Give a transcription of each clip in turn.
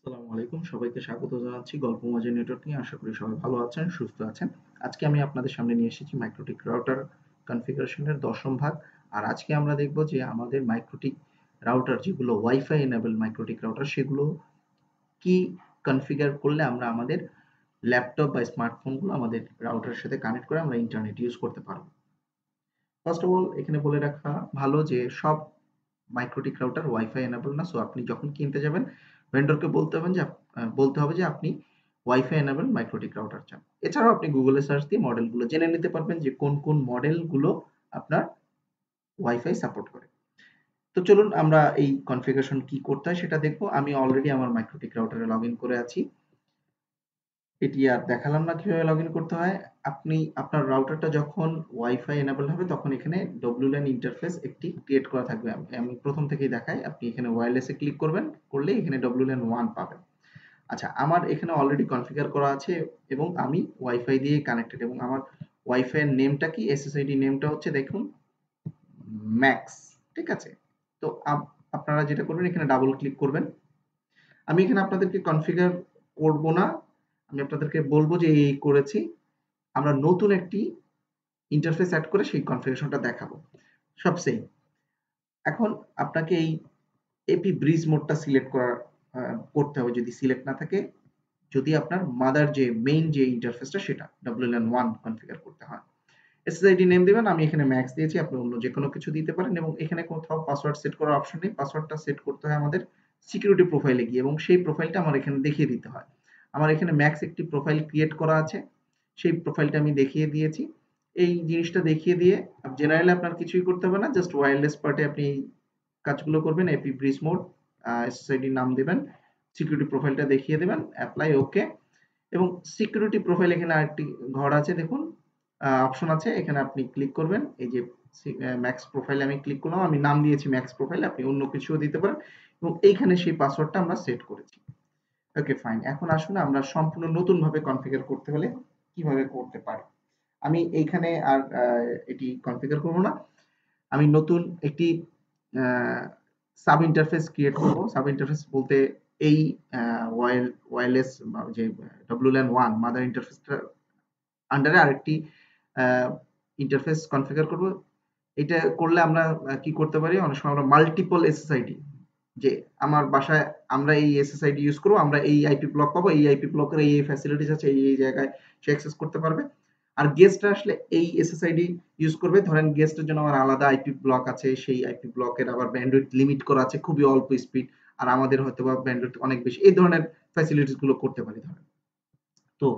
আসসালামু আলাইকুম, সবাইকে স্বাগত জানাচ্ছি গল্প মজা নেটওয়ার্ক নিয়ে। আশা করি সবাই ভালো আছেন, সুস্থ আছেন। আজকে আমি আপনাদের সামনে নিয়ে এসেছি মাইক্রোটিক রাউটার কনফিগারেশনের ১০ম ভাগ। আর আজকে আমরা দেখব যে আমাদের মাইক্রোটিক রাউটার যেগুলো ওয়াইফাই এনেবল মাইক্রোটিক রাউটার সেগুলো কি কনফিগার করলে আমরা আমাদের ল্যাপটপ বা স্মার্টফোনগুলো আমাদের রাউটারের সাথে কানেক্ট করে আমরা ইন্টারনেট ইউজ করতে পারবো। ফার্স্ট অফ অল এখানে বলে রাখা ভালো যে সব মাইক্রোটিক রাউটার ওয়াইফাই এনেবল না। সো আপনি যখন কিনতে যাবেন ভেন্ডরকে বলতে হবে যে আপনি ওয়াইফাই এনেবল মাইক্রোটিক রাউটার চান। এছাড়াও আপনি গুগলে সার্চ দিয়ে মডেলগুলো জেনে নিতে পারবেন যে কোন কোন মডেলগুলো আপনার ওয়াইফাই সাপোর্ট করে। তো চলুন আমরা এই কনফিগারেশন কি করতে হয় সেটা দেখবো। আমি অলরেডি আমার মাইক্রোটিক রাউটারে লগ ইন করে আছি। এটি আর দেখালাম না কিভাবে লগ ইন করতে হয়। আপনি আপনার রাউটারটা যখন ওয়াইফাই এনেবল হবে তখন এখানে WLAN ইন্টারফেস একটি ক্রিয়েট করা থাকবে। আমি প্রথম থেকেই দেখাই। আপনি এখানে ওয়্যারলেসে ক্লিক করবেন, করলে এখানে WLAN 1 পাবেন। আচ্ছা, আমার এখানে অলরেডি কনফিগার করা আছে এবং আমি ওয়াইফাই দিয়ে কানেক্টেড এবং আমার ওয়াইফাই এর নেমটা কি, SSID নেমটা হচ্ছে দেখুন ম্যাক্স। ঠিক আছে? তো আপনারা যেটা করবেন এখানে ডাবল ক্লিক করবেন। আমি এখানে আপনাদেরকে কনফিগার করব না। আমি আপনাদেরকে বলবো যে এই করেছি। আমরা নতুন একটি ইন্টারফেস এড করে সেই কনফিগারেশনটা দেখাবো। সব সেম। এখন আপনাকে এই এপি ব্রিজ মোডটা সিলেক্ট করতে হবে যদি সিলেক্ট না থাকে। যদি আপনার মাদার যে মেইন যে ইন্টারফেসটা সেটা WLAN 1 কনফিগার করতে হয়। SSID নেম দিবেন। আমি এখানে ম্যাক্স দিয়েছি। আপনি অন্য যেকোনো কিছু দিতে পারেন এবং এখানে কোথাও পাসওয়ার্ড সেট করার অপশন নেই। পাসওয়ার্ডটা সেট করতে হয় আমাদের সিকিউরিটি প্রোফাইলে গিয়ে এবং সেই প্রোফাইলটা আমার এখানে দেখিয়ে দিতে হয়। আমার এখানে ম্যাক্স একটি প্রোফাইল ক্রিয়েট করা আছে। সেই প্রোফাইলটা আমি দেখিয়ে দিয়েছি। এই জিনিসটা দেখিয়ে দিয়ে জেনারেলি আপনার কিছুই করতে হবে না। জাস্ট ওয়্যারলেস পার্টে আপনি এই কাজগুলো করবেন। এপি ব্রিজ মোড, SSID নাম দিবেন, সিকিউরিটি প্রোফাইলটা দেখিয়ে দিবেন, অ্যাপ্লাই ওকে। এবং সিকিউরিটি প্রোফাইল এখানে আরেকটি ঘর আছে দেখুন, অপশন আছে, এখানে আপনি ক্লিক করবেন। এই যে ম্যাক্স প্রোফাইলে আমি ক্লিক করলাম, আমি নাম দিয়েছি ম্যাক্স প্রোফাইল, আপনি অন্য কিছুও দিতে পারেন এবং এইখানে সেই পাসওয়ার্ডটা আমরা সেট করেছি। Okay fine. এখন আসুন আমরা সম্পূর্ণ নতুন ভাবে কনফিগার করতে হলে কিভাবে করতে পারি। আমি এইখানে আর এটি কনফিগার করব না। আমি নতুন একটি সাব ইন্টারফেস ক্রিয়েট করব। সাব ইন্টারফেস বলতে এই ওয়্যারলেস যে WLAN 1 মাদার ইন্টারফেসটার আন্ডারে আরেকটি ইন্টারফেস কনফিগার করব। এটা করলে আমরা কি করতে পারি, অনেক সময় আমরা মাল্টিপল SSID, যে আমার বাসায় আমরা এই SSID ইউজ করবো, আমরা এই আইপি ব্লক পাবো, এই আইপি ব্লকের এই ফ্যাসিলিটিস আছে, এই জায়গায় সে অ্যাক্সেস করতে পারবে। আর গেস্টরা আসলে এই SSID ইউজ করবে। ধরেন গেস্টের জন্য আমার আলাদা আইপি ব্লক আছে, সেই আইপি ব্লকের আবার ব্যান্ডউইথ লিমিট করা আছে, খুবই অল্প স্পিড, আর আমাদের হয়তো বা ব্যান্ডউইথ অনেক বেশি। এই ধরনের ফ্যাসিলিটিস গুলো করতে পারি ধরেন। তো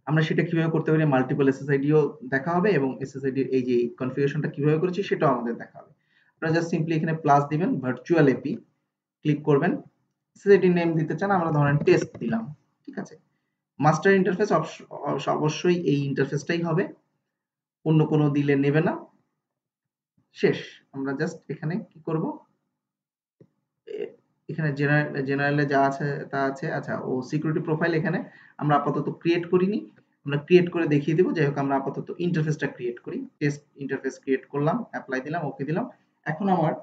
আমরা সেটা কিভাবে করতে পারি, মাল্টিপল SSIDও দেখা হবে এবং SSIDর এই যে কনফিগারেশনটা কিভাবে করেছি সেটাও আমাদের দেখা হবে। আপনারা জাস্ট সিম্পলি এখানে প্লাস দিবেন, ভার্চুয়াল এপি ক্লিক করবেন। SSID নেম দিতে চান, আমরা ধরেন টেস্ট দিলাম। ঠিক আছে? মাস্টার ইন্টারফেস অবশ্যই এই ইন্টারফেসটাই হবে, অন্য কোনো দিলে নেবে না। শেষ। আমরা জাস্ট এখানে কি করব, এখানে জেনারেলে যা আছে তা আছে। আচ্ছা, ও সিকিউরিটি প্রোফাইল এখানে আমরা আপাতত ক্রিয়েট করিনি, আমরা ক্রিয়েট করে দেখিয়ে দিব। যাই হোক, আমরা আপাতত ইন্টারফেসটা ক্রিয়েট করি। টেস্ট ইন্টারফেস ক্রিয়েট করলাম, অ্যাপ্লাই দিলাম, ওকে দিলাম। এখন আমার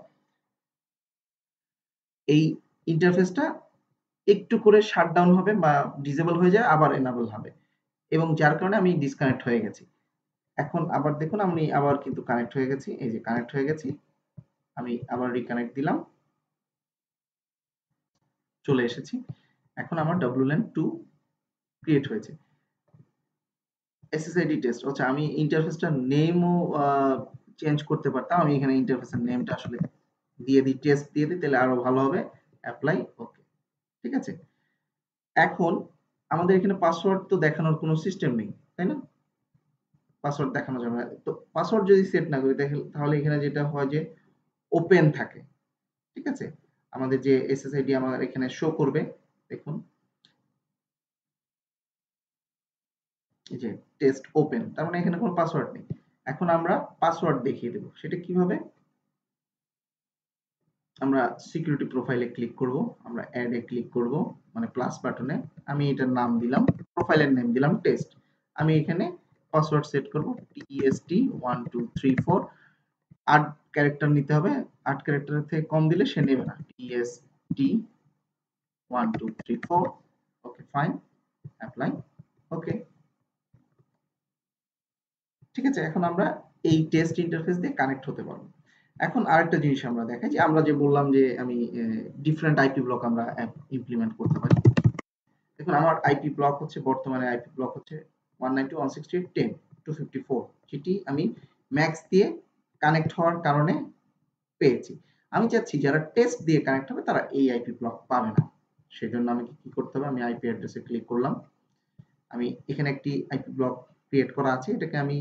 এই ইন্টারফেসটা একটু করে শাটডাউন হবে বা ডিসেবল হয়ে যায়, আবার এনাবল হবে এবং যার কারণে আমি ডিসকানেক্ট হয়ে গেছি। এখন আবার দেখুন, আমি আবার কিন্তু কানেক্ট হয়ে গেছি। এই যে কানেক্ট হয়ে গেছি, আমি আবার রিকানেক্ট দিলাম, চলে এসেছি। এখন আমার WLAN 2 ক্রিয়েট হয়েছে। SSID টেস্ট, আচ্ছা আমি ইন্টারফেসটার নেমও চেঞ্জ করতে পারতাম। আমি এখানে ইন্টারফেসের নেমটা আসলে দিয়ে দিই, টেস্ট দিয়ে দিই, তাহলে আরো ভালো হবে। Apply okay. ঠিক আছে? এখন আমাদের এখানে পাসওয়ার্ড তো দেখানোর কোনো সিস্টেম নেই, তাই না? পাসওয়ার্ড দেখানো যাবে না। তো পাসওয়ার্ড যদি সেট না করি তাহলে এখানে যেটা হয় যে ওপেন থাকে। ঠিক আছে? আমাদের যে SSID আমার এখানে শো করবে, দেখুন এই যে টেস্ট ওপেন, তার মানে এখানে কোনো পাসওয়ার্ড নেই। এখন আমরা পাসওয়ার্ড দেখিয়ে দেব। সেটা কিভাবে, আমরা সিকিউরিটি প্রোফাইলে ক্লিক করব, আমরা অ্যাড এ ক্লিক করব, মানে প্লাস বাটনে। আমি এটার নাম দিলাম, প্রোফাইলের নেম দিলাম টেস্ট। আমি এখানে পাসওয়ার্ড সেট করব TST1234। 8 ক্যারেক্টার নিতে হবে। 8 ক্যারেক্টারের থেকে কম দিলে সে নেবে না। TST 1 2 3 4 okay fine apply okay ঠিক আছে এখন আমরা এই টেস্ট ইন্টারফেস দিয়ে কানেক্ট হতে পারবো এখন আরেকটা জিনিস আমরা দেখাই যে আমরা যে বললাম যে আমি ডিফারেন্ট আইপি ব্লক আমরা ইমপ্লিমেন্ট করতে পারি দেখুন আমার আইপি ব্লক হচ্ছে বর্তমানে আইপি ব্লক হচ্ছে 192.168.10.254 যেটি আমি ম্যাক্স দিয়ে কানেক্ট হওয়ার কারণে পেয়েছি আমি চাচ্ছি যারা টেস্ট দিয়ে কানেক্ট হবে তারা এই আইপি ব্লক পাবে না সেজন্য আমাকে কি করতে হবে আমি আইপি অ্যাড্রেসে ক্লিক করলাম আমি এখানে একটি আইপি ব্লক ক্রিয়েট করা আছে এটাকে আমি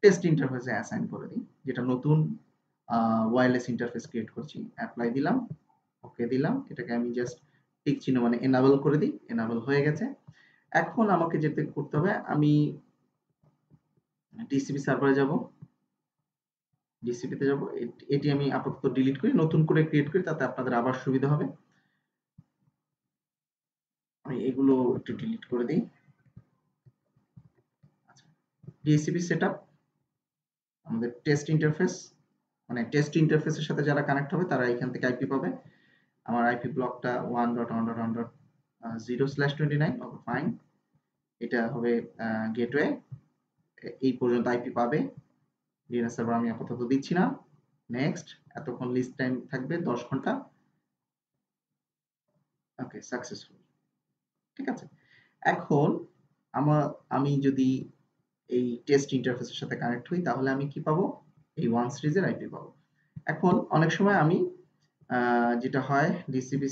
টেস্ট ইন্টারফেসে অ্যাসাইন করে দিই যেটা নতুন ওয়্যারলেস ইন্টারফেস ক্রিয়েট করছি অ্যাপ্লাই দিলাম ওকে দিলাম এটাকে আমি জাস্ট টিক চিহ্ন মানে এনাবল করে দিই এনাবল হয়ে গেছে এখন আমাকে যেতে করতে হবে আমি ডিসিপি সার্ভারে যাব ডিসিপিতে যাব এটি আমি আপাতত ডিলিট করি নতুন করে ক্রিয়েট করি তাতে আপনাদের আবার সুবিধা হবে আমি এগুলো একটু ডিলিট করে দিই আচ্ছা ডিসিপি সেটআপ আমাদের টেস্ট ইন্টারফেস মানে টেস্ট ইন্টারফেসের সাথে যারা কানেক্ট হবে তারা এখান থেকে আইপি পাবে আমার আইপি ব্লকটা 1.1.1.0/29 ওকে ফাইন এটা হবে গেটওয়ে এই পর্যন্ত আইপি পাবে ডিএনএস সার্ভার আমি আপাতত দিচ্ছি না নেক্সট এতক্ষণ লিস্ট টাইম থাকবে 10 ঘন্টা ওকে সাকসেসফুল ঠিক আছে এখন আমি যদি এই টেস্ট ইন্টারফেসের সাথে কানেক্ট হই তাহলে আমি কি পাবো এই ওয়ান সিরিজের আইপি পাবো এখন অনেক সময় আমি যেটা হয় ডিসিপি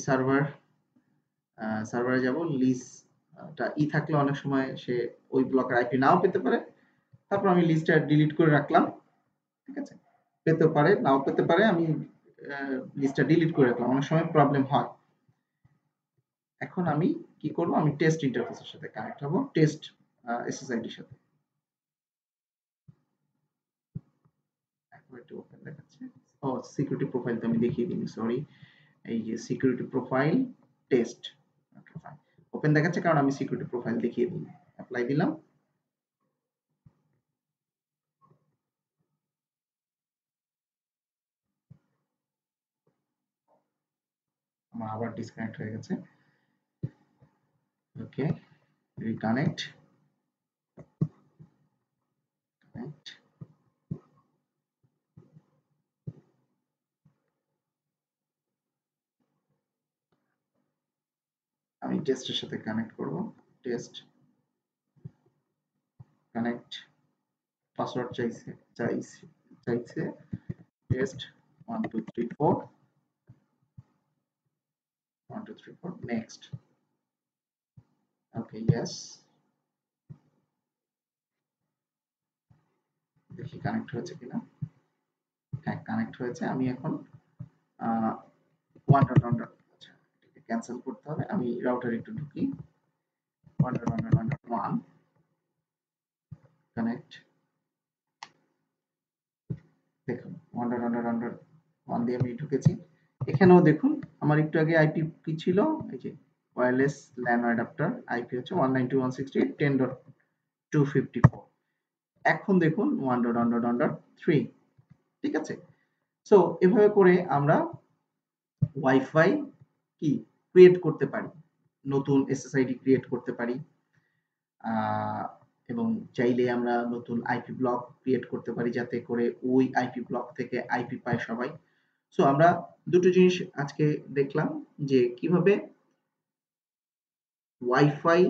সার্ভারে যাব লিস্টটা থাকলে অনেক সময় সে ওই ব্লকের আইপি নাও পেতে পারে তারপর আমি লিস্টটা ডিলিট করে রাখলাম ঠিক আছে পেতে পারে নাও পেতে পারে আমি লিস্টটা ডিলিট করে রাখলাম অনেক সময় প্রবলেম হয় এখন আমি কি করব আমি টেস্ট ইন্টারফেসের সাথে কানেক্ট হব টেস্ট এসএসআইডির সাথে একটু ওপেন দেখাচ্ছে ও সিকিউরিটি প্রোফাইল তো আমি দেখিয়ে দিই সরি এই যে security profile test okay fine open দেখাচ্ছে কারণ আমি সিকিউরিটি প্রোফাইল দেখিয়ে দিই অ্যাপ্লাই দিলাম আমার আবার ডিসকানেক্ট হয়ে গেছে ওকে রিকানেক্ট কানেক্ট আমি টেস্টের সাথে কানেক্ট করব টেস্ট কানেক্ট পাসওয়ার্ড চাইছে টেস্ট 1 2 3 4 1 2 3 4 নেক্সট ওকে ইয়েস দেখি কানেক্ট হয়েছে কিনা হ্যাঁ কানেক্ট হয়েছে আমি এখন ওয়ান ডট ওয়ান ডট আচ্ছা এটাকে ক্যান্সেল করতে হবে আমি রাউটার একটু ঢুকি 1.1.1.1 কানেক্ট দেখুন 1.1.1 দিয়ে আমি ঢুকেছি এখানেও দেখুন আমার একটু আগে আইপি কি ছিল এই যে ওয়্যারলেস ল্যান অ্যাডাপ্টার আইপি হচ্ছে 192.168.10.254 এখন দেখুন 1.1.1.3 ঠিক আছে সো এভাবে করে আমরা ওয়াইফাই কি ক্রিয়েট করতে পারি নতুন এসএসআইডি ক্রিয়েট করতে পারি এবং চাইলে আমরা নতুন আইপি ব্লক ক্রিয়েট করতে পারি যাতে করে ওই আইপি ব্লক থেকে আইপি পায় সবাই সো আমরা দুটো জিনিস আজকে দেখলাম যে কিভাবে ওয়াইফাই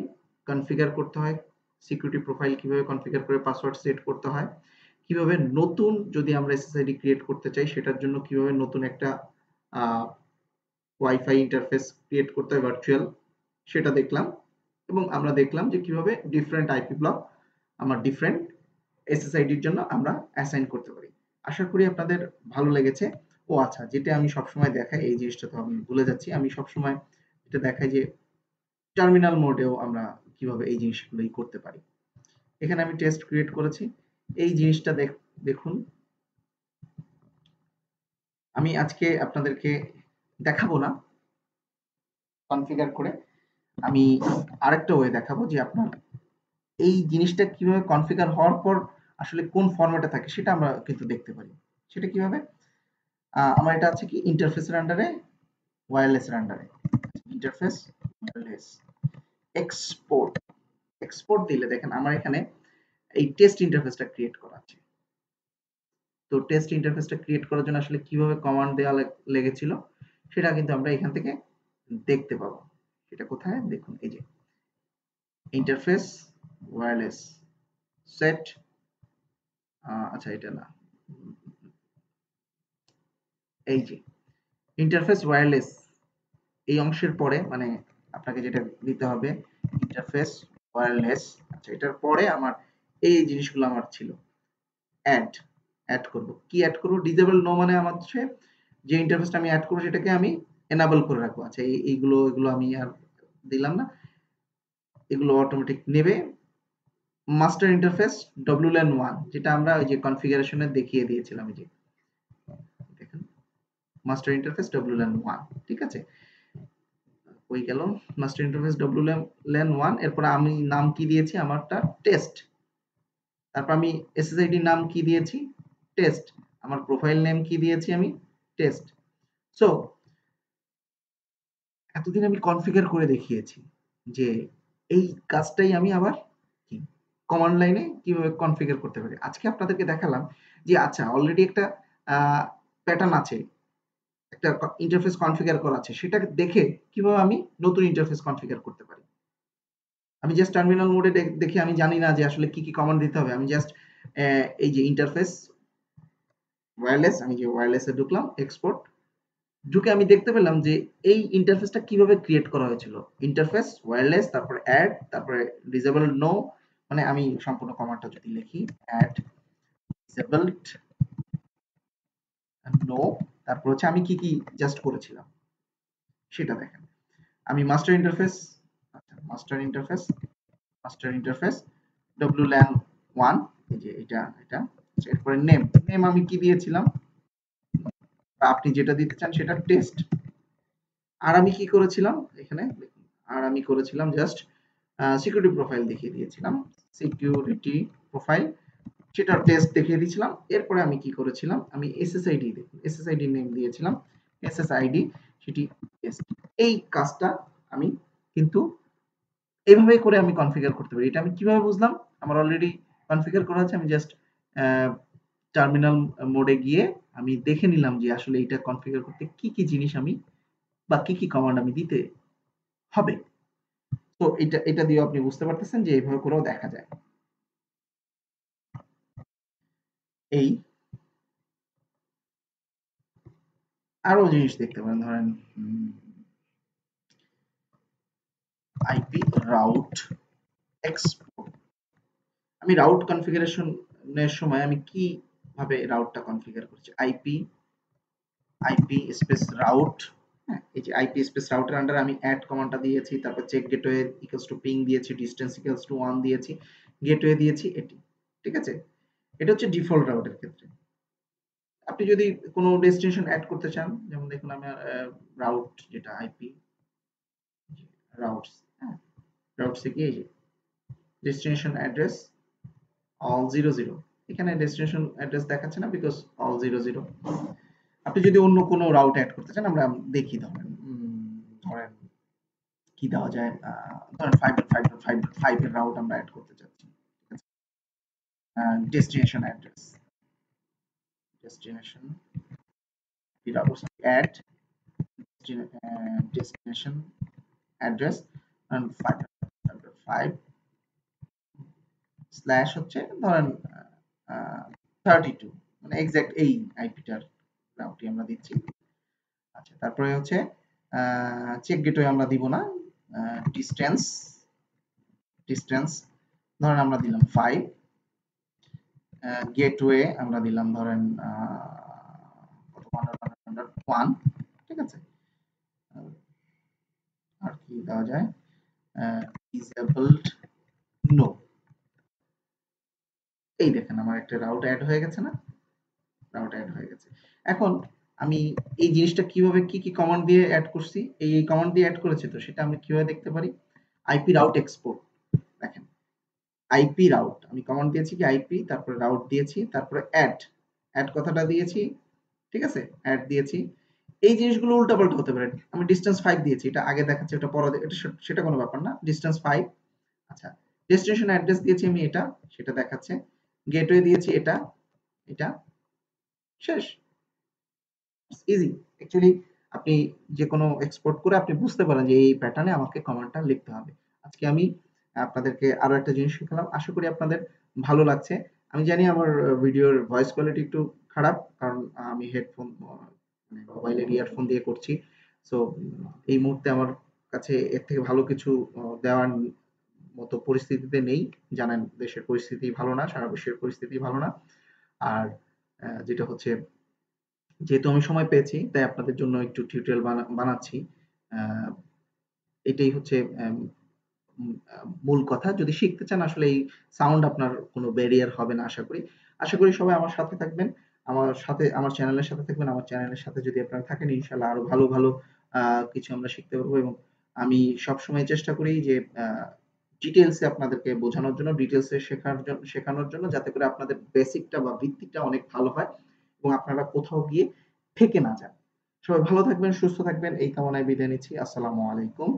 কনফিগার করতে হয় সিকিউরিটি প্রোফাইল কিভাবে কনফিগার করে পাসওয়ার্ড সেট করতে হয় কিভাবে নতুন যদি আমরা এসএসআইডি ক্রিয়েট করতে চাই সেটার জন্য কিভাবে নতুন একটা ওয়াইফাই ইন্টারফেস ক্রিয়েট করতে হয় ভার্চুয়াল সেটা দেখলাম এবং আমরা দেখলাম যে কিভাবে ডিফারেন্ট আইপি ব্লক আমার ডিফারেন্ট এসএসআইডির জন্য আমরা অ্যাসাইন করতে পারি আশা করি আপনাদের ভালো লেগেছে ও আচ্ছা যেটা আমি সবসময় দেখাই এই জিনিসটা তো আমি ভুলে যাচ্ছি আমি সবসময় এটা দেখাই যে টার্মিনাল মোডেও আমরা কিভাবে এই জিনিসগুলোই করতে পারি এখানে আমি টেস্ট ক্রিয়েট করেছি এই জিনিসটা দেখুন আমি আজকে আপনাদেরকে দেখাবো না কনফিগার করে আমি আরেকটা ওয়ে দেখাবো যে আপনার এই জিনিসটা কিভাবে কনফিগার হওয়ার পর আসলে কোন ফরম্যাটে থাকে সেটা আমরা কিন্তু দেখতে পারি সেটা কিভাবে আমার এটা আছে কি ইন্টারফেসের আন্ডারে ওয়্যারলেসের আন্ডারে ইন্টারফেস ওয়্যারলেস এক্সপোর্ট। এক্সপোর্ট দিলে দেখেন আমার এখানে এই টেস্ট ইন্টারফেসটা ক্রিয়েট করা আছে। তো টেস্ট ইন্টারফেসটা ক্রিয়েট করার জন্য আসলে কিভাবে কমান্ড দেওয়া লেগেছিল সেটা কিন্তু আমরা এখান থেকে দেখতে পাবো। সেটা কোথায় দেখুন, এই যে ইন্টারফেস ওয়্যারলেস সেট, আচ্ছা এটা না, এই যে ইন্টারফেস ওয়্যারলেস এই অংশের পরে মানে আপনাকে যেটা দিতে হবে ইন্টারফেস ওয়্যারলেস, আচ্ছা এটার পরে আমার এই জিনিসগুলো আমার ছিল অ্যাড অ্যাড করব। কি অ্যাড করব? ডিসেবল নো মানে আমার হচ্ছে যে ইন্টারফেসটা আমি অ্যাড করব সেটাকে আমি এনাবল করে রাখবো। আচ্ছা এগুলো আমি আর দিলাম না, এগুলো অটোমেটিক নেবে। মাস্টার ইন্টারফেস WLAN 1 যেটা আমরা ওই যে কনফিগারেশনে দেখিয়ে দিয়েছিলাম, এই যে দেখেন মাস্টার ইন্টারফেস WLAN 1, ঠিক আছে। কই গেল মাস্টার ইন্টারফেস WLAN 1, এরপর আমি নাম কি দিয়েছি আমারটা টেস্ট, তারপর আমি SSID নাম কি দিয়েছি টেস্ট, আমার প্রোফাইল নেম কি দিয়েছি আমি টেস্ট। সো এতদিন আমি কনফিগার করে দেখিয়েছি যে এই কাজটাই আমি আবার কি কমান্ড লাইনে কিভাবে কনফিগার করতে পারি। আজকে আপনাদেরকে দেখালাম যে আচ্ছা অলরেডি একটা প্যাটার্ন আছে, একটা ইন্টারফেস কনফিগার করা আছে, সেটা দেখে কিভাবে আমি নতুন ইন্টারফেস কনফিগার করতে পারি। আমি জাস্ট টার্মিনাল মোডে দেখে আমি জানি না যে আসলে কি কি কমান্ড দিতে হবে। আমি জাস্ট এই যে ইন্টারফেস ওয়্যারলেস, আমি যে ওয়্যারলেসে ঢুকলাম এক্সপোর্ট, ঢুকে আমি দেখতে পেলাম যে এই ইন্টারফেসটা কিভাবে ক্রিয়েট করা হয়েছিল। ইন্টারফেস ওয়্যারলেস, তারপরে অ্যাড, তারপরে ডিসেবল নো, মানে আমি সম্পূর্ণ কমান্ডটা যদি লিখি অ্যাড ডিসেবলড নো, তারপর হচ্ছে আমি কি কি জাস্ট করেছিলাম সেটা দেখেন। আমি মাস্টার ইন্টারফেস, আচ্ছা মাস্টার ইন্টারফেস WLAN 1, এই যে এটা এরপরে নেম আমি কি দিয়েছিলাম, আপনি যেটা দিতে চান সেটা টেস্ট। আর আমি কি করেছিলাম এখানে, আর আমি করেছিলাম জাস্ট সিকিউরিটি প্রোফাইল দেখিয়ে দিয়েছিলাম, সিকিউরিটি প্রোফাইল সেটা টেস্ট দেখিয়ে দিয়েছিলাম। এরপরে আমি কি করেছিলাম, আমি SSID দেখুন SSID নেম দিয়েছিলাম SSID, সেটি টেস্ট। এই কাজটা আমি কিন্তু এইভাবে করে আমি কনফিগার করতে পারি। এটা আমি কিভাবে বুঝলাম, আমার অলরেডি কনফিগার করা আছে, আমি জাস্ট টার্মিনাল মোডে গিয়ে আমি দেখে নিলাম যে আসলে এটা কনফিগার করতে কি কি জিনিস আমি বা কি কি কমান্ড আমি দিতে হবে। তো এটা দিয়ে আপনি বুঝতে পারতেছেন যে এইভাবে করেও দেখা যায়। এই আরো জিনিস দেখতে পারেন, ধরেন আইপি রাউট এক্সপোর্ট। আমি রাউট কনফিগারেশনের সময় আমি কিভাবে রাউটটা কনফিগার করছি, আইপি স্পেস রাউট, হ্যাঁ এই যে আইপি স্পেস রাউটের আন্ডারে আমি অ্যাড কমান্ডটা দিয়েছি, তারপর check gateway equals to ping দিয়েছি, ডিসটেন্স ইকুয়ালস টু 1 দিয়েছি, গেটওয়ে দিয়েছি এটি, ঠিক আছে। এটা হচ্ছে ডিফল্ট রাউটের ক্ষেত্রে। আপনি যদি কোনো ডেস্টিনেশন অ্যাড করতে চান, যেমন দেখুন আমার রাউট যেটা আইপি রাউটস, হ্যাঁ রাউটস থেকে এই যে ডেস্টিনেশন অ্যাড্রেস অল 00, এখানে ডেস্টিনেশন অ্যাড্রেস দেখাচ্ছে না বিকজ অল 00। আপনি যদি অন্য কোনো রাউট অ্যাড করতে চান, আমরা দেখি, ধরেন কি দেওয়া যায়, ধরেন 5.5.5 এর রাউট আমরা অ্যাড করতে চাচ্ছি, destination address, destination route add destination address and 5 slash হচ্ছে ধরেন 32, মানে এক্সাক্ট এই আইপিটার রাউটই আমরা দিচ্ছি। আচ্ছা তারপরে হচ্ছে চেক গেটওয়ে আমরা দিব না, ডিস্টেন্স ডিস্টেন্স ধরেন আমরা দিলাম 5, গেটওয়ে আমরা দিলাম ধরেন 1, ঠিক আছে। আর কি দেওয়া যায়, ডিসেবলড নো। এই দেখেন আমার একটা রাউট অ্যাড হয়ে গেছে না, রাউট অ্যাড হয়ে গেছে। এখন আমি এই জিনিসটা কিভাবে কি কি কমান্ড দিয়ে অ্যাড করছি, এই কমান্ড দিয়ে অ্যাড করেছি, তো সেটা আমি কিভাবে দেখতে পারি, আইপি রাউট এক্সপোর্ট। দেখেন আইপি রাউট আমি কমান্ড দিয়েছি কি আইপি, তারপরে রাউট দিয়েছি, তারপরে অ্যাড কথাটা দিয়েছি, ঠিক আছে, অ্যাড দিয়েছি। এই জিনিসগুলো উল্টাপাল্টা হতে পারে। আমি ডিসটেন্স 5 দিয়েছি, এটা আগে দেখাচ্ছে, এটা পরে এটা সেটা কোনো ব্যাপার না। ডিসটেন্স 5, আচ্ছা ডেস্টিনেশন অ্যাড্রেস দিয়েছি আমি এটা, সেটা দেখাচ্ছে। গেটওয়ে দিয়েছি এটা, এটা শেষ। ইজি। অ্যাকচুয়ালি আপনি যে কোনো এক্সপোর্ট করে আপনি বুঝতে পারেন যে এই প্যাটার্নে আমাকে কমান্ডটা লিখতে হবে। আজকে আমি আপনাদেরকে আরো একটা জিনিস শিখালাম। আশা করি আপনাদের ভালো লাগছে। আমি জানি আমার ভিডিওর ভয়েস কোয়ালিটি একটু খারাপ, কারণ আমি হেডফোন মানে মোবাইলের ইয়ারফোন দিয়ে করছি। সো এই মুহূর্তে আমার কাছে এর থেকে ভালো কিছু দেওয়ার মতো পরিস্থিতিতে নেই। জানেন দেশের পরিস্থিতি ভালো না, সারা বিশ্বের পরিস্থিতি ভালো না। আর যেটা হচ্ছে, যেহেতু আমি সময় পেয়েছি তাই আপনাদের জন্য একটু টিউটোরিয়াল বানাচ্ছি। আহ, এটাই হচ্ছে মূল কথা। যদি শিখতে চান আসলে এই সাউন্ড আপনার কোনো ব্যারিয়ার হবে না আশা করি। আশা করি সবাই আমার সাথে থাকবেন, আমার সাথে আমার চ্যানেলের সাথে থাকবেন। আমার চ্যানেলের সাথে যদি আপনারা থাকেন ইনশাল্লাহ আরো ভালো ভালো কিছু আমরা শিখতে পারবো। এবং আমি সবসময় চেষ্টা করি যে ডিটেলসে আপনাদেরকে বোঝানোর জন্য, ডিটেলসে শেখানোর জন্য, যাতে করে আপনাদের বেসিকটা বা ভিত্তিটা অনেক ভালো হয় এবং আপনারা কোথাও গিয়ে থেকে না যান। সবাই ভালো থাকবেন, সুস্থ থাকবেন, এই কামনায় বিদায় নিচ্ছি। আসসালামু আলাইকুম।